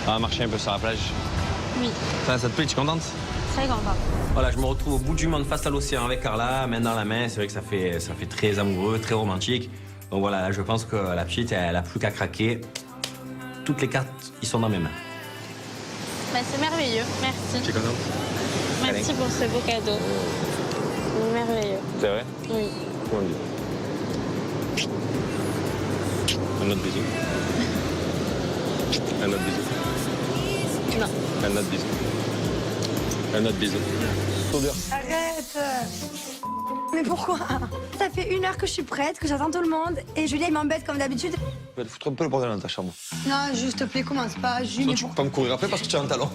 Ah, marcher un peu sur la plage. Oui, Ça te plaît, tu es contente? très content. Voilà, je me retrouve au bout du monde face à l'océan avec Carla, main dans la main. C'est vrai que ça fait très amoureux, très romantique. Donc voilà, là, je pense que la petite, elle a plus qu'à craquer. Toutes les cartes, ils sont dans mes mains. Bah, c'est merveilleux, merci. Tu es contente? Merci pour ce beau cadeau. Merveilleux. C'est vrai? Oui. Comment on dit? Un autre bisou. Un autre bisou. Non. Un autre bisou. Un autre bisou. Arrête. Mais pourquoi? Ça fait 1 heure que je suis prête, que j'attends tout le monde, et Julien il m'embête comme d'habitude. Tu vas te foutre un peu le bordel dans ta chambre. Non, juste s'il te plaît, commence pas. Julien, Sinon, tu peux pas me courir après parce que tu as un talon.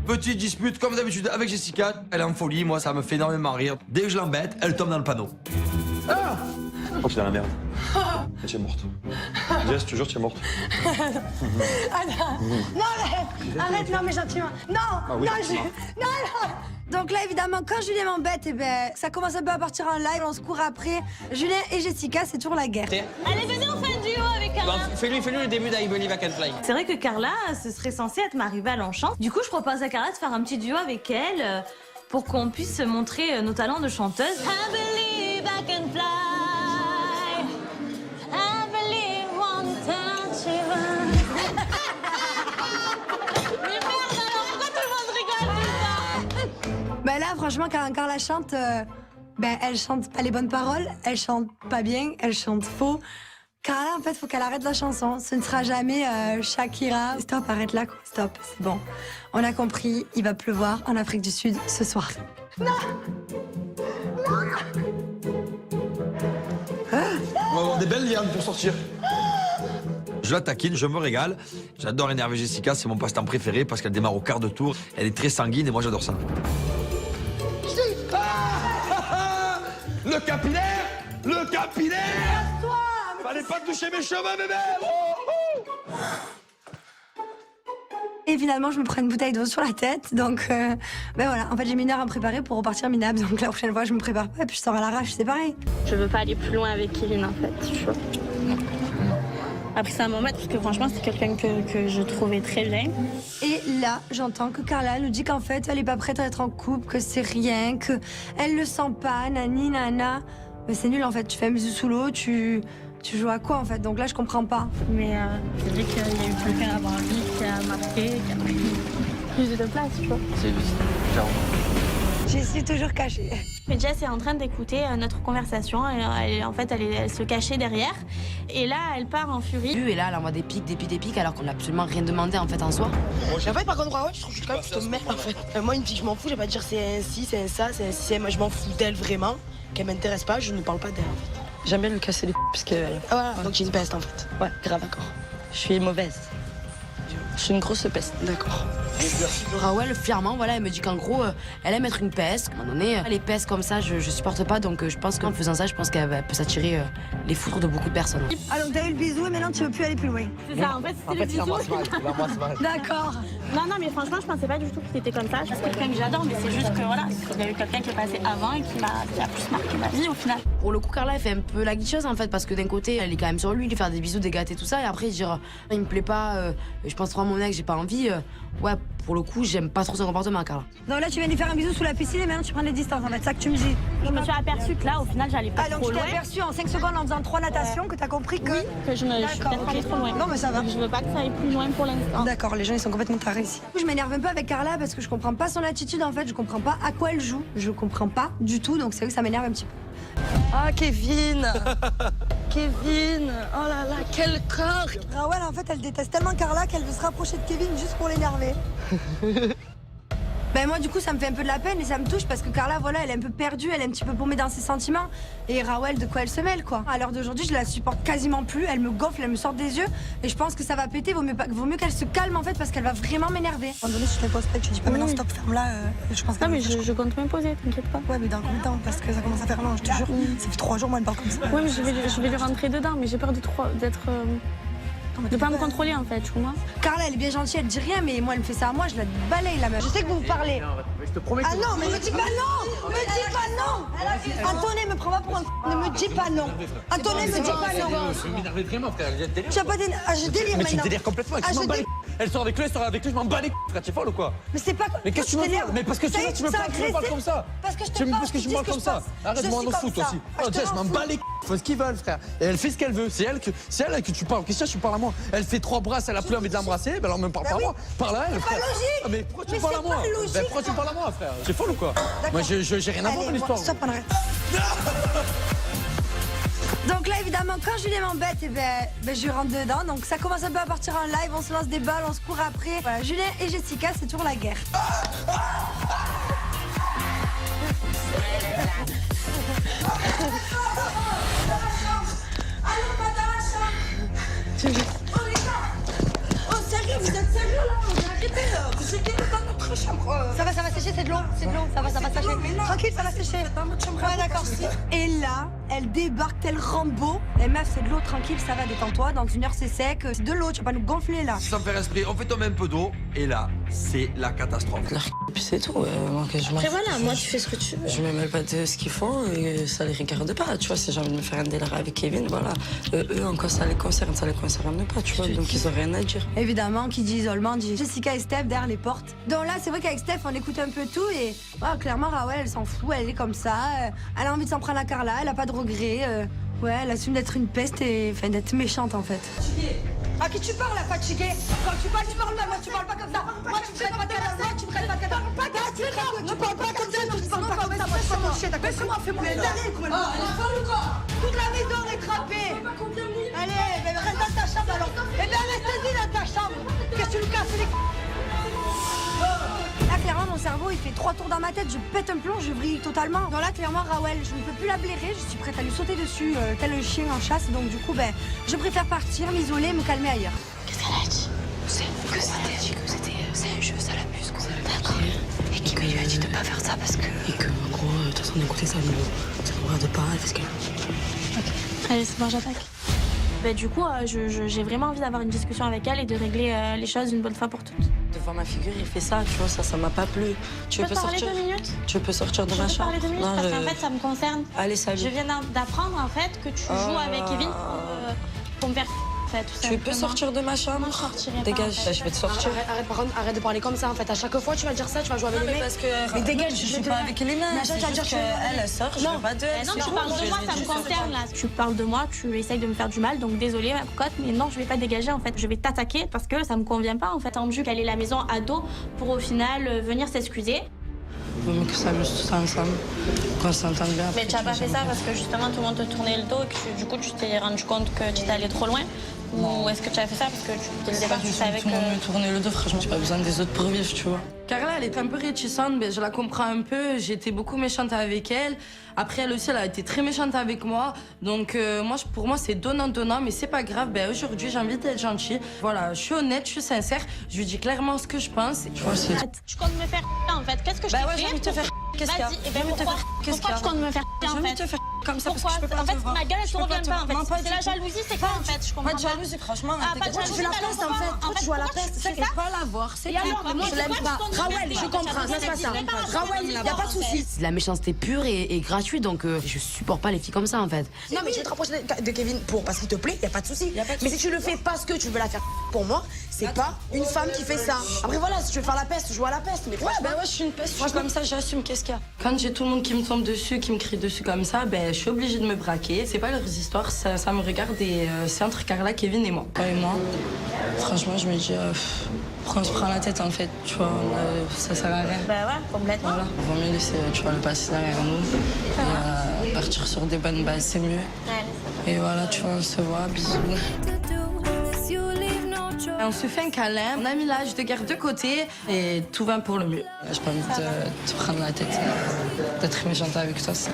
Petite dispute comme d'habitude avec Jessica. Elle est en folie, moi ça me fait énormément rire. Dès que je l'embête, elle tombe dans le panneau. Oh, tu es dans la merde. Tu es morte. Jess, toujours, tu es morte. non, arrête, non, mais gentiment. Non, oui. non, non. Donc là, évidemment, quand Julien m'embête, eh ben, ça commence un peu à partir en live, on se court après. Julien et Jessica, c'est toujours la guerre. Allez, venez, on fait un duo avec Carla. Fais-lui le début d'I Believe I Can Fly. C'est vrai que Carla, ce serait censé être ma rivale en chant. Du coup, je propose à Carla de faire un petit duo avec elle pour qu'on puisse montrer nos talents de chanteuse. I believe I can fly. I believe one touch Mais merde, alors pourquoi tout le monde rigole tout ça? Ben là, franchement, quand Carla chante, ben, elle chante pas les bonnes paroles, elle chante pas bien, elle chante faux. Carla, en fait, faut qu'elle arrête la chanson. Ce ne sera jamais Shakira. Stop, arrête là, quoi. Stop, c'est bon. On a compris, il va pleuvoir en Afrique du Sud ce soir. On va avoir des belles lianes pour sortir. Je la taquine, je me régale. J'adore énerver Jessica, c'est mon passe-temps préféré parce qu'elle démarre au quart de tour. Elle est très sanguine et moi j'adore ça. Le capillaire! Le capillaire! Fallait pas toucher mes cheveux, bébé! Et finalement, je me prends une bouteille d'eau sur la tête. Donc, ben voilà. En fait, j'ai mis 1 heure à me préparer pour repartir minable. Donc la prochaine fois, je me prépare pas et puis je sors à l'arrache, c'est pareil. Je veux pas aller plus loin avec Kevin, en fait. Après, ça m'embête parce que franchement, c'est quelqu'un que je trouvais très bien. Et là, j'entends que Carla nous dit qu'en fait, elle est pas prête à être en couple, que c'est rien, que elle le sent pas, nani, nana. Mais c'est nul, en fait. Tu fais un bisou sous l'eau, tu joues à quoi, en fait? Donc là, je comprends pas. Mais c'est vrai qu'il y a eu quelqu'un avant lui qui a marqué, qui a pris plus de place, tu vois. C'est juste, Je suis toujours cachée. Mais Jess est en train d'écouter notre conversation. Elle se cachait derrière. Et là, elle part en furie. Et là, elle envoie des pics, alors qu'on n'a absolument rien demandé en fait en soi. En fait, par contre, ouais, je trouve que je suis quand même plutôt merde en fait. Moi, une fille, je m'en fous, je vais pas dire c'est un ci, c'est un ça, c'est un ci, c'est un... Moi, je m'en fous d'elle vraiment. Qu'elle m'intéresse pas, je ne parle pas d'elle en fait. J'aime bien lui casser les parce que. Ah, voilà, donc j'ai une peste en fait. Ouais, grave. D'accord. Je suis mauvaise. Je suis une grosse peste. D'accord. Raoul, fièrement, voilà, elle me dit qu'en gros, elle aime être une peste. À un moment donné, les pestes comme ça, je supporte pas. Donc je pense qu'en faisant ça, je pense qu'elle peut s'attirer les foudres de beaucoup de personnes. Ah, donc t'as eu le bisou et maintenant tu veux plus aller plus loin. C'est ça, en fait, c'était le bisou. D'accord. Non, mais franchement, je pensais pas du tout qu'il était comme ça. C'est quelqu'un que j'adore, mais c'est juste que voilà, il y a eu quelqu'un qui est passé avant et qui a plus marqué ma vie au final. Pour le coup, Carla, elle fait un peu la guicheuse en fait, parce que d'un côté, elle est quand même sur lui faire des bisous, des gâtés, tout ça, et après, dire, il me plaît pas, je pense trop à mon ex, j'ai pas envie. Ouais, pour le coup, j'aime pas trop son comportement, Carla. Donc là, tu viens de lui faire un bisou sous la piscine et maintenant tu prends des distances, en fait, c'est ça que tu me dis. Je me suis aperçue que là, au final, j'allais pas Ah, donc trop tu t'es loin. aperçu en 5 secondes en faisant 3 natations que t'as compris que. Oui, que je suis peut-être allée trop loin. Non, mais ça va. Je veux pas que ça aille plus loin pour l'instant. D'accord, les gens ils sont complètement tarés ici. Je m'énerve un peu avec Carla parce que je comprends pas son attitude en fait, je comprends pas à quoi elle joue, je comprends pas du tout, donc c'est vrai que ça m'énerve un petit peu. Ah, Kevin. Kevin. Oh là là, quel corps. Raoul en fait elle déteste tellement Carla qu'elle veut se rapprocher de Kevin juste pour l'énerver. Ben moi du coup ça me fait un peu de la peine et ça me touche parce que Carla voilà elle est un peu perdue, elle est un petit peu paumée dans ses sentiments et Raoul de quoi elle se mêle quoi. À l'heure d'aujourd'hui je la supporte quasiment plus, elle me gonfle, elle me sort des yeux et je pense que ça va péter, vaut mieux qu'elle se calme en fait parce qu'elle va vraiment m'énerver. À un moment donné je te pose pas, tu dis pas maintenant stop ferme là, je pense que. Non mais je compte même poser, t'inquiète pas. Ouais mais dans combien de temps parce que ça commence à faire long, je te jure. Ça fait 3 jours moi elle parle comme ça. Ouais mais je vais lui rentrer dedans mais j'ai peur d'être De pas me contrôler en fait, tu comprends? Carla, elle est bien gentille, elle dit rien, mais moi, elle me fait ça à moi, je la balaye la meuf. Je sais que vous vous parlez. Je te promets que Ah non, mais me dis pas non! Me dis pas non! Antoine, me prends pas pour un. Ne me dis pas non! Antoine, me dis pas non! Je m'énerve vraiment, frère. Tu as pas d'énergie. Ah, je délire Mais tu maintenant. délires complètement. Ah, Je m'en je bats dé- les. Elle sort avec lui, elle sort avec lui, je m'en bats les frère. Tu es folle ou quoi? Mais c'est pas. Mais qu'est-ce que tu me parles? Mais parce que tu me parles comme ça. Parce que je te Tu me parle. parce que je me parle comme ça. Arrête-moi en foot aussi. Oh, tiens, je m'en bats les faut ce qu'ils veulent, frère. Et elle fait ce qu'elle veut. C'est elle que tu parles. Christian, tu parles à moi. Elle fait 3 brasses, elle a plus envie de l'embrasser. Ben alors, me parle pas à moi. Parle à elle, frère. logique. Ah, mais pourquoi tu Mais parles à c'est moi? pas logique, Ben pourquoi tu parles à moi, frère? Tu es folle ou quoi? Moi, j'ai rien à voir dans Allez, l'histoire. stop, arrête. Donc là, évidemment, quand Julien m'embête, eh ben, je rentre dedans. Donc ça commence un peu à partir en live, on se lance des balles, on se court après. Voilà, Julien et Jessica, c'est toujours la guerre. Oh, sérieux, vous êtes sérieux là? Arrêtez là. Vous êtes dans notre chambre. Ça va sécher, c'est de l'eau, ça va sécher. Tranquille, ça va sécher. Ouais, d'accord. Et là, elle débarque tel Rambo. Eh meuf, c'est de l'eau, tranquille, ça va, détends-toi. Dans 1 heure, c'est sec. C'est de l'eau, tu vas pas nous gonfler là. Sans faire esprit, on fait tomber un peu d'eau. Et là, c'est la catastrophe. Puis c'est tout. Moi, que je Après voilà, moi tu fais ce que tu veux. Je me mêle pas de ce qu'ils font et ça les regarde pas. Tu vois, si j'ai envie de me faire un délire avec Kevin, voilà. Eux, encore, ça les concerne pas, tu vois. Donc ils ont rien à dire. Évidemment, qui dit isolement dit Jessica et Steph derrière les portes. Donc là, c'est vrai qu'avec Steph, on écoute un peu tout et clairement, Raoul, elle s'en fout, elle est comme ça. Elle a envie de s'en prendre à Carla, elle a pas de regrets. Ouais, elle assume d'être une peste et enfin, d'être méchante en fait. À qui tu parles, la fatiguée? Quand tu parles pas, moi tu parles pas comme ça. Moi tu me traites pas de moi, tu me traites pas de tu parles pas comme ça, tu parles pas comme ça. Moi je suis mon chien, d'accord? Laisse-moi, fais-moi les années, quoi. Toute la maison est trappée. Allez, mais reste dans ta chambre alors. Eh bien, reste-y dans ta chambre. Qu'est-ce que tu nous casses les... Là, clairement, mon cerveau, il fait 3 tours dans ma tête. Je pète un plomb, je vrille totalement. Donc là, clairement, Raoul, je ne peux plus la blairer. Je suis prête à lui sauter dessus, tel un chien en chasse. Donc du coup, je préfère partir, m'isoler, me calmer ailleurs. Qu'est-ce qu'elle a dit? C'est un jeu, ça l'amuse, quoi. D'accord. Et qui lui a dit de pas faire ça parce que. Et que, en gros, de toute façon, écouter ça ne regarde pas, elle fait ce qu'elle veut. Ok. Allez, c'est bon, j'attaque. Du coup, j'ai vraiment envie d'avoir une discussion avec elle et de régler les choses une bonne fois pour toutes. Devant ma figure, il fait ça, tu vois, ça m'a pas plu. Tu peux parler sortir 2 minutes? Tu peux sortir de ma chambre. Je peux parler 2 minutes parce qu'en fait, ça me concerne. Allez, salut. Je viens d'apprendre en fait que tu joues avec Kevin pour me faire fait, tout Tu peux sortir de ma chambre? Non, je sortirai pas, Dégage, en fait. je vais te sortir. Arrête, par contre, arrête de parler comme ça en fait. À chaque fois, tu vas dire ça, tu vas jouer avec les mecs. Parce que. Mais dégage, je suis pas avec les mecs. Mais C'est tu vas dire juste que qu'elle sort, je veux pas d'elle. Non, tu parles de moi, ça me concerne là. Tu parles de moi, tu essayes de me faire du mal, donc désolée ma cocotte, mais non, je vais pas dégager en fait. Je vais t'attaquer parce que ça me convient pas en fait. Attendu qu'elle ait la maison à dos pour au final venir s'excuser. Vaut mieux que ça amuse tout ça ensemble. Qu'on s'entende bien. Mais tu as pas fait ça parce que justement tout le monde te tournait le dos et que du coup tu t'es rendu compte que tu étais allé trop loin? Ou est-ce que tu as fait ça parce que dès le départ tu savais que... Tout le monde me tournait le dos, franchement, j'ai pas besoin des autres pour vivre, tu vois. Carla, elle était un peu réticente, mais je la comprends un peu. J'étais beaucoup méchante avec elle. Après, elle aussi, elle a été très méchante avec moi. Donc, pour moi, c'est donnant-donnant, mais c'est pas grave. Aujourd'hui, j'ai envie d'être gentille. Voilà, je suis honnête, je suis sincère. Je lui dis clairement ce que je pense. Tu vois, c'est... Tu comptes me faire en fait. Qu'est-ce que je t'ai fait? j'ai envie de te faire qu'est-ce qu'il y a? Vas-y, et ben pourquoi tu comptes me faire J'ai en envie fait? de te faire comme ça Pourquoi? parce que je peux pas En fait, te voir. ma gueule, elle te revient pas en fait. Non, C'est la jalousie, c'est quoi en fait? Je comprends Pas de jalousie, franchement. Ah, pas de jalousie, Tu fais la peste en fait. Toi, tu joues à la peste. c'est ça? Pas la voir, c'est Et alors, mais moi, Je l'aime pas. Raoul, je comprends, ça se passe ça. Raoul, y a pas de soucis. C'est de la méchanceté pure et gratuite, donc je supporte pas les filles comme ça en fait. Non, mais je vais te rapprocher de Kevin parce qu'il te plaît, y a pas de souci. Mais si tu le fais parce que tu veux la faire pour moi, c'est pas une femme qui fait ça. Après voilà, si tu veux faire la peste, joue à la peste. Mais ouais, je suis une peste, je suis comme ça, j'assume, qu'est-ce qu'il y a? Quand j'ai tout le monde qui me tombe dessus, qui me crie dessus comme ça, je suis obligée de me braquer. C'est pas leurs histoires, ça me regarde et c'est entre Carla, Kevin et moi. Et moi, franchement, je me dis, on se prend la tête en fait, tu vois, ça sert à rien. Bah ouais, complètement. Voilà, vaut mieux laisser, tu vois, le passé derrière nous et partir sur des bonnes bases, c'est mieux. Et voilà, tu vois, on se voit, bisous. On se fait un câlin, on a mis l'âge de guerre de côté et tout va pour le mieux. J'ai pas envie de te prendre la tête, d'être méchante avec toi, c'est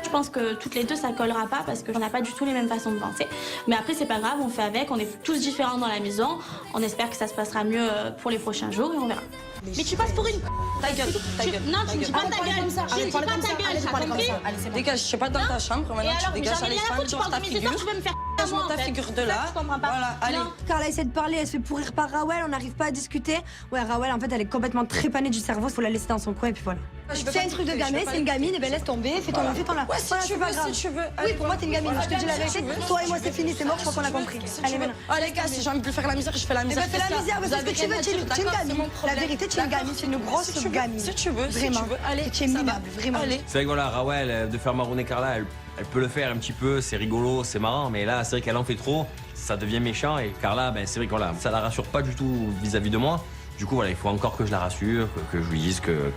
Je pense que toutes les deux ça collera pas parce qu'on n'a pas du tout les mêmes façons de penser. Mais après c'est pas grave, on fait avec, on est tous différents dans la maison. On espère que ça se passera mieux pour les prochains jours et on verra. Mais tu passes pour une... Ta gueule, ta gueule. Non, tu me dis pas ta gueule. Tu me dis pas ta gueule, t'as compris? Dégage, je suis pas dans ta chambre, Et maintenant tu alors, dégages, j'en ai allez, rien à femme, foutre, tu dans parles ta de mes histoires, figure. tu veux me faire dégage-moi en ta fait. figure de C'est ça là. que je comprends pas. Voilà, allez. Non. Carla essaie de parler, elle se fait pourrir par Rawel, on n'arrive pas à discuter. Ouais, Rawel, en fait, elle est complètement trépanée du cerveau, faut la laisser dans son coin et puis voilà. C'est un truc de gamin, c'est une gamine, et ben laisse tomber, fais-ton là. Ouais, si tu veux, si tu veux. Oui, pour moi, t'es une gamine, je te dis la vérité. Toi et moi, c'est fini, c'est mort, je crois qu'on a compris. Allez, maintenant. Allez, gars, si j'ai envie de faire la misère, je fais la Eh misère. ben, fais la misère, parce que tu veux, tu es une gamine. La vérité, tu es une gamine, tu es une grosse gamine. Si tu veux, Vraiment. Allez, tu es minable, vraiment. Allez. C'est vrai que voilà, Rawel, de faire marronner Carla, elle peut le faire un petit peu, c'est rigolo, c'est marrant, mais là, c'est vrai qu'elle en fait trop, ça devient méchant, et Carla, ben, c'est vrai que voilà, ça la rassure pas du tout vis-à-vis de moi. Du coup, voilà, il faut encore que je la rassure, que je lui dise que